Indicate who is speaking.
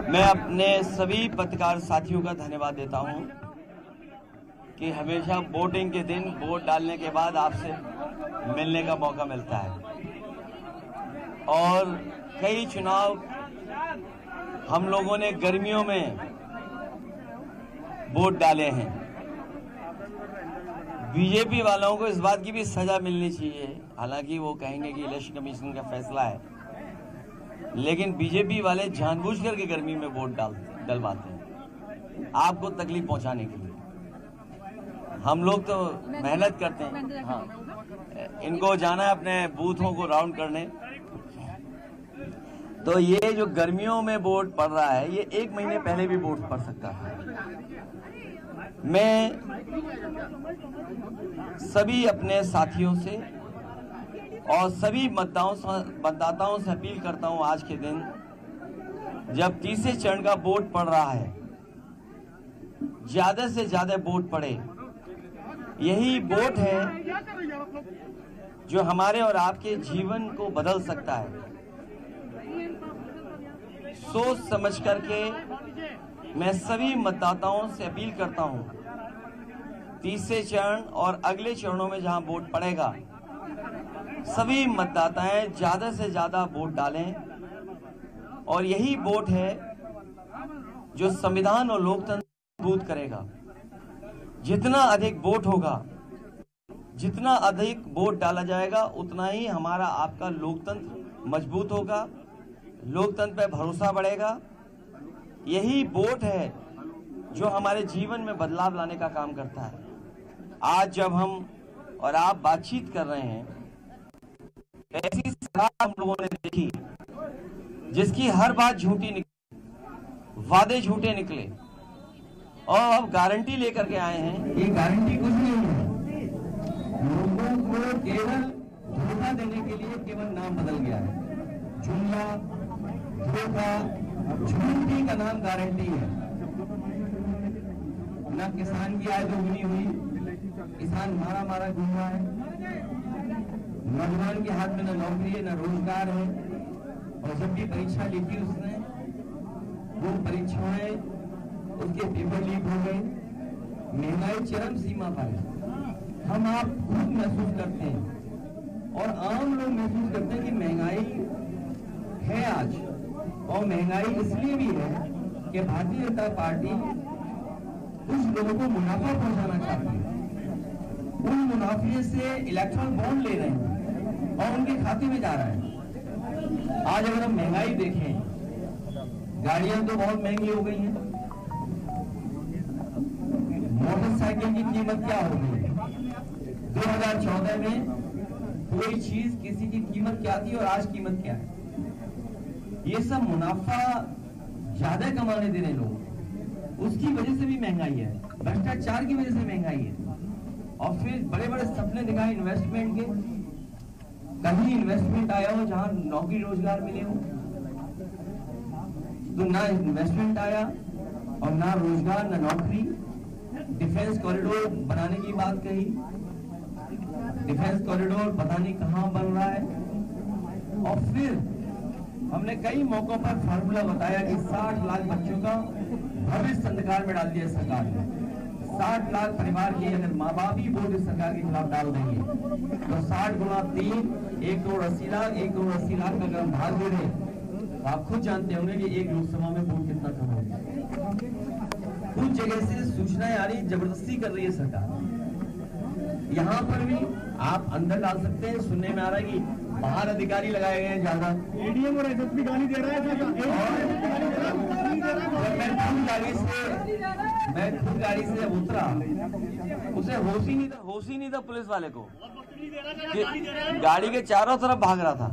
Speaker 1: मैं अपने सभी पत्रकार साथियों का धन्यवाद देता हूं कि हमेशा वोटिंग के दिन वोट डालने के बाद आपसे मिलने का मौका मिलता है और कई चुनाव हम लोगों ने गर्मियों में वोट डाले हैं। बीजेपी वालों को इस बात की भी सजा मिलनी चाहिए, हालांकि वो कहेंगे कि इलेक्शन कमीशन का फैसला है, लेकिन बीजेपी वाले जानबूझकर के गर्मी में वोट डलवाते हैं आपको तकलीफ पहुंचाने के लिए। हम लोग तो मेहनत करते हैं। हाँ, इनको जाना है अपने बूथों को राउंड करने। तो ये जो गर्मियों में वोट पड़ रहा है, ये 1 महीने पहले भी वोट पड़ सकता है। मैं सभी अपने साथियों से और सभी मतदाताओं से अपील करता हूं, आज के दिन जब तीसरे चरण का वोट पड़ रहा है, ज्यादा से ज्यादा वोट पड़े। यही वोट है जो हमारे और आपके जीवन को बदल सकता है। सोच समझ करके मैं सभी मतदाताओं से अपील करता हूं, तीसरे चरण और अगले चरणों में जहां वोट पड़ेगा, सभी मतदाताएं ज्यादा से ज्यादा वोट डालें और यही वोट है जो संविधान और लोकतंत्र मजबूत करेगा। जितना अधिक वोट होगा, जितना अधिक वोट डाला जाएगा, उतना ही हमारा आपका लोकतंत्र मजबूत होगा, लोकतंत्र पे भरोसा बढ़ेगा। यही वोट है जो हमारे जीवन में बदलाव लाने का काम करता है। आज जब हम और आप बातचीत कर रहे हैं, ऐसी सरकार हम लोगों ने देखी जिसकी हर बात झूठी निकली, वादे झूठे निकले और अब गारंटी लेकर के आए हैं। ये गारंटी कुछ नहीं है, लोगों को केवल धोखा देने के लिए केवल नाम बदल गया है। जुमला, धोखा, झूठी का नाम गारंटी है। ना किसान की आय दोगुनी हुई, किसान मारा घूम रहा है, नौजवान के हाथ में न नौकरी है न रोजगार है, और जब भी परीक्षा लिखी उसने, वो परीक्षाएं उसके पेपर लीक हो गए, महंगाई चरम सीमा पर है। हम आप खुद महसूस करते हैं और आम लोग महसूस करते हैं कि महंगाई है आज, और महंगाई इसलिए भी है कि भारतीय जनता पार्टी कुछ लोगों को मुनाफा पहुंचाना चाहती है। उन मुनाफे से इलेक्ट्रल बॉन्ड ले रहे हैं और उनके खाते में जा रहा है। आज अगर हम महंगाई देखें, गाड़ियां तो बहुत महंगी हो गई हैं, मोटरसाइकिल की कीमत क्या हो गई है? 2014 में कोई चीज किसी की कीमत क्या थी और आज कीमत क्या है? ये सब मुनाफा ज्यादा कमाने दे रहे लोग, उसकी वजह से भी महंगाई है, भ्रष्टाचार की वजह से महंगाई है। और फिर बड़े बड़े सपने दिखाए इन्वेस्टमेंट के, कहीं इन्वेस्टमेंट आया हो जहां नौकरी रोजगार मिले हो, तो ना इन्वेस्टमेंट आया और ना रोजगार ना नौकरी। डिफेंस कॉरिडोर बनाने की बात कही, डिफेंस कॉरिडोर पता नहीं कहां बन रहा है। और फिर हमने कई मौकों पर फार्मूला बताया कि 60 लाख बच्चों का भविष्य अंधकार में डाल दिया सरकार ने। 60 लाख परिवार के अगर माँ बाप ही वोट इस सरकार के खिलाफ डाल देंगे तो 60 गुणा 3, 1 करोड़ 80 लाख, 1 करोड़ 80 लाख का अगर हम भाग दे रहे तो आप खुद जानते होंगे कि एक लोकसभा में वोट कितना कम होगा। कुछ जगह से सूचनाएं आ रही, जबरदस्ती कर रही है सरकार। यहाँ पर भी आप अंदर डाल सकते हैं, सुनने में आ रहा है कि बाहर अधिकारी लगाए गए हैं ज्यादा, एडीएम और एसएसपी गाली दे रहा है। मैं खुद गाड़ी से जब उतरा, उसे होश ही नहीं था पुलिस वाले को, गाड़ी के चारों तरफ भाग रहा था।